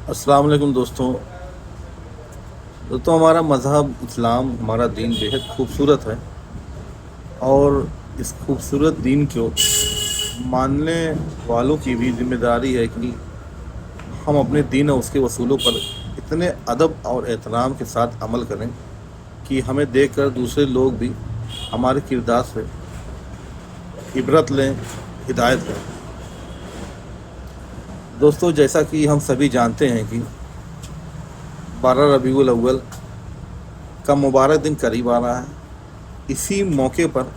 अस्सलाम वालेकुम दोस्तों हमारा मज़हब इस्लाम, हमारा दीन बेहद खूबसूरत है। और इस खूबसूरत दीन को मानने वालों की भी ज़िम्मेदारी है कि हम अपने दीन और उसके असूलों पर इतने अदब और एहतराम के साथ अमल करें कि हमें देखकर दूसरे लोग भी हमारे किरदार से इबरत लें, हिदायत लें। दोस्तों, जैसा कि हम सभी जानते हैं कि 12 रबीउल अव्वल का मुबारक दिन करीब आ रहा है। इसी मौके पर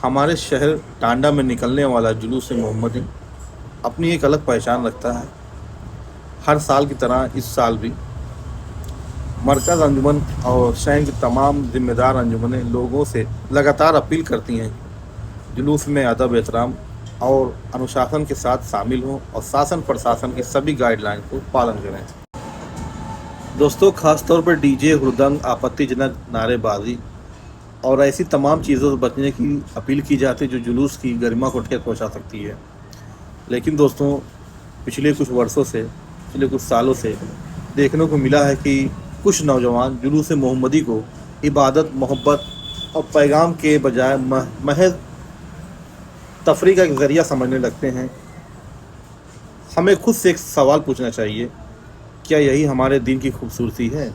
हमारे शहर टांडा में निकलने वाला जुलूस मोहम्मदी अपनी एक अलग पहचान रखता है। हर साल की तरह इस साल भी मरकज़ अंजुमन और शहर की तमाम ज़िम्मेदार अंजुमनें लोगों से लगातार अपील करती हैं जुलूस में अदब, एहतराम और अनुशासन के साथ शामिल हों और शासन प्रशासन की सभी गाइडलाइन को पालन करें। दोस्तों, ख़ास तौर पर डीजे, हुड़दंग, आपत्तिजनक नारेबाजी और ऐसी तमाम चीज़ों से बचने की अपील की जाती है जो जुलूस की गरिमा को ठेस पहुँचा सकती है। लेकिन दोस्तों, पिछले कुछ वर्षों से, पिछले कुछ सालों से देखने को मिला है कि कुछ नौजवान जुलूस मोहम्मदी को इबादत, मोहब्बत और पैगाम के बजाय महज तफरीह का एक ज़रिया समझने लगते हैं। हमें खुद से एक सवाल पूछना चाहिए, क्या यही हमारे दीन की खूबसूरती है?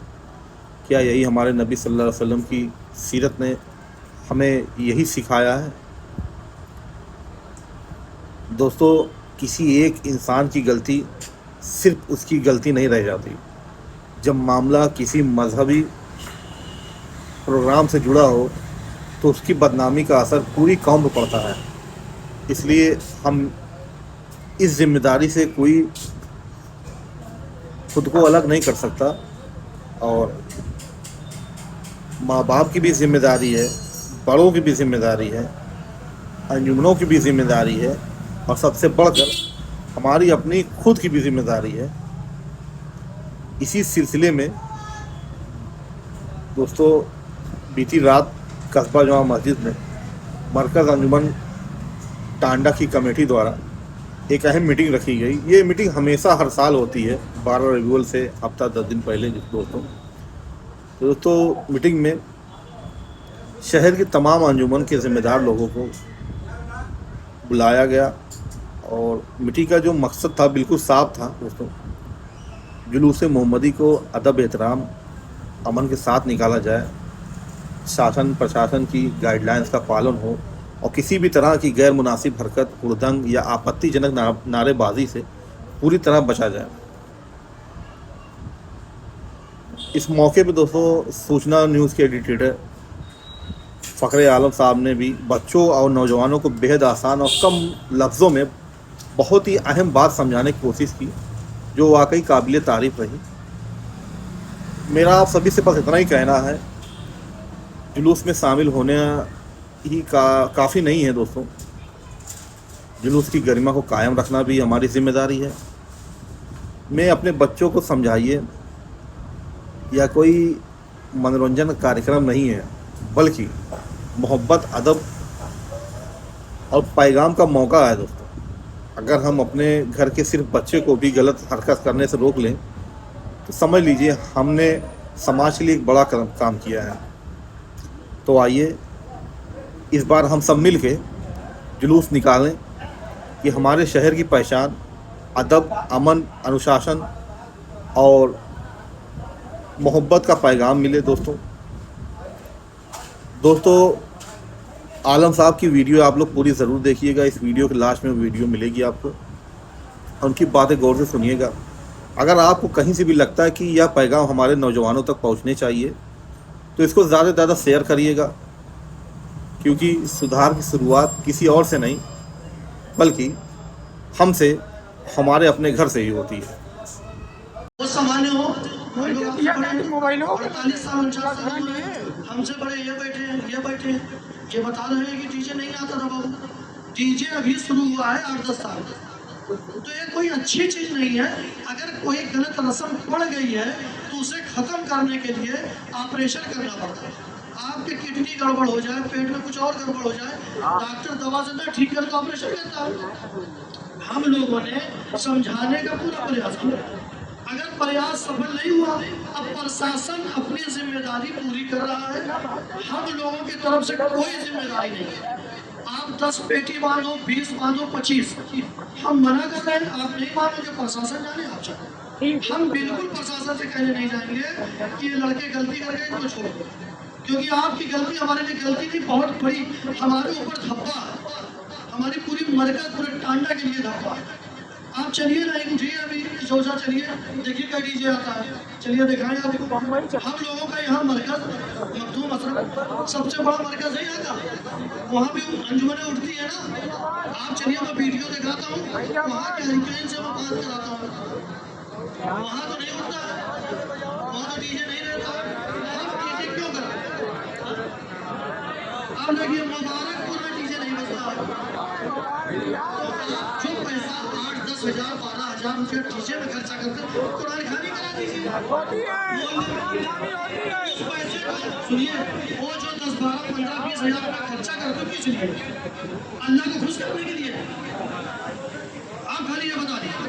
क्या यही हमारे नबी सल्लल्लाहु अलैहि वसल्लम की सीरत ने हमें यही सिखाया है? दोस्तों, किसी एक इंसान की गलती सिर्फ उसकी गलती नहीं रह जाती। जब मामला किसी मजहबी प्रोग्राम से जुड़ा हो तो उसकी बदनामी का असर पूरी कौम पर पड़ता है। इसलिए हम इस जिम्मेदारी से कोई खुद को अलग नहीं कर सकता। और माँ बाप की भी जिम्मेदारी है, बड़ों की भी जिम्मेदारी है, अंजुमनों की भी जिम्मेदारी है और सबसे बढ़कर हमारी अपनी खुद की भी जिम्मेदारी है। इसी सिलसिले में दोस्तों, बीती रात कस्बा जुमा मस्जिद में मरकज़ अंजुमन टांडा की कमेटी द्वारा एक अहम मीटिंग रखी गई। ये मीटिंग हमेशा हर साल होती है 12 रबीउल से हफ्ता 10 दिन पहले। दोस्तों, मीटिंग में शहर के तमाम अंजुमन के ज़िम्मेदार लोगों को बुलाया गया और मीटिंग का जो मकसद था बिल्कुल साफ था। दोस्तों, जुलूस मोहम्मदी को अदब, एहतराम, अमन के साथ निकाला जाए, शासन प्रशासन की गाइडलाइंस का पालन हो और किसी भी तरह की गैर मुनासिब हरकत, हुड़दंग या आपत्तिजनक नारेबाजी से पूरी तरह बचा जाए। इस मौके पर दोस्तों, सूचना न्यूज़ के एडिटर फ़खरे आलम साहब ने भी बच्चों और नौजवानों को बेहद आसान और कम लफ्ज़ों में बहुत ही अहम बात समझाने की कोशिश की, जो वाकई काबिल तारीफ़ रही। मेरा आप सभी से बस इतना ही कहना है, जुलूस में शामिल होने ही काफ़ी नहीं है दोस्तों। जुलूस की गरिमा को कायम रखना भी हमारी ज़िम्मेदारी है। मैं अपने बच्चों को समझाइए या कोई मनोरंजन कार्यक्रम नहीं है, बल्कि मोहब्बत, अदब और पैगाम का मौका है दोस्तों। अगर हम अपने घर के सिर्फ बच्चे को भी गलत हरकत करने से रोक लें तो समझ लीजिए हमने समाज के लिए एक बड़ा काम किया है। तो आइए इस बार हम सब मिल के जुलूस निकालें कि हमारे शहर की पहचान अदब, अमन, अनुशासन और मोहब्बत का पैगाम मिले। दोस्तों, आलम साहब की वीडियो आप लोग पूरी ज़रूर देखिएगा। इस वीडियो के लास्ट में वीडियो मिलेगी आपको, उनकी बातें गौर से सुनिएगा। अगर आपको कहीं से भी लगता है कि यह पैगाम हमारे नौजवानों तक पहुंचने चाहिए तो इसको ज़्यादा से ज़्यादा शेयर करिएगा, क्योंकि सुधार की शुरुआत किसी और से नहीं बल्कि हमसे, हमारे अपने घर से ही होती है। वो सामान्य हो, मोबाइल हो, 48 साल 49 साल हमसे बड़े ये बैठे हैं, ये बता रहे हैं कि डीजे नहीं आता था बाबू। डीजे अभी शुरू हुआ है 8-10 साल, तो ये कोई अच्छी चीज नहीं है। अगर कोई गलत रस्म पड़ गई है तो उसे खत्म करने के लिए ऑपरेशन करना पड़ता है। आपके किडनी गड़बड़ हो जाए, पेट में कुछ और गड़बड़ हो जाए, डॉक्टर दवा से ना ठीक करके ऑपरेशन करता है। हम लोगों ने समझाने का पूरा प्रयास किया। अगर प्रयास सफल नहीं हुआ। अब प्रशासन अपनी जिम्मेदारी पूरी कर रहा है, हम लोगों की तरफ से कोई जिम्मेदारी नहीं है। आप 10 पेटी बांधो, 20 बांधो, 25, हम मना कर रहे हैं। आप नहीं मानोगे, प्रशासन जाने आप चलो। हम बिल्कुल प्रशासन से कहने नहीं जाएंगे कि ये लड़के गलती कर गए तो छोड़ दो, क्योंकि आपकी गलती हमारे लिए गलती नहीं, बहुत बड़ी हमारे ऊपर धब्बा है, हमारी पूरी मरकज पूरे टांडा के लिए धब्बा है। आप चलिए ना, एक उठिए अभी सोचा, चलिए देखिए क्या डीजे आता है, चलिए दिखाएं आपको। हम लोगों का यहाँ मरकज मखदूम असरफ सबसे बड़ा मरकज है यहाँ का, वहाँ भी अंजुमनें उठती है ना। आप चलिए, मैं वीडियो दिखाता हूँ, वहाँ के हरिकेन से मैं बात कराता हूँ। वहाँ तो नहीं उठता है, वहाँ तो डीजे नहीं रहता है। आप डीजे क्यों करें? आप देखिए मुबारकपुर में डीजे नहीं बजता है। जो पैसा 8-10 हजार 12,000 रुपया डीजे में खर्चा करके कुरान खानी करा दीजिए। उस पैसे को सुनिए, वो जो 10, 12, 15, 20 हजार रुपया खर्चा करते हो किस लिए? अल्लाह को खुश करने के लिए। आप खाली ये बता दीजिए,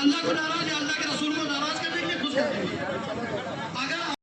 अल्लाह को नाराज या अल्लाह के रसूल को नाराज करने के लिए, खुश करने के लिए?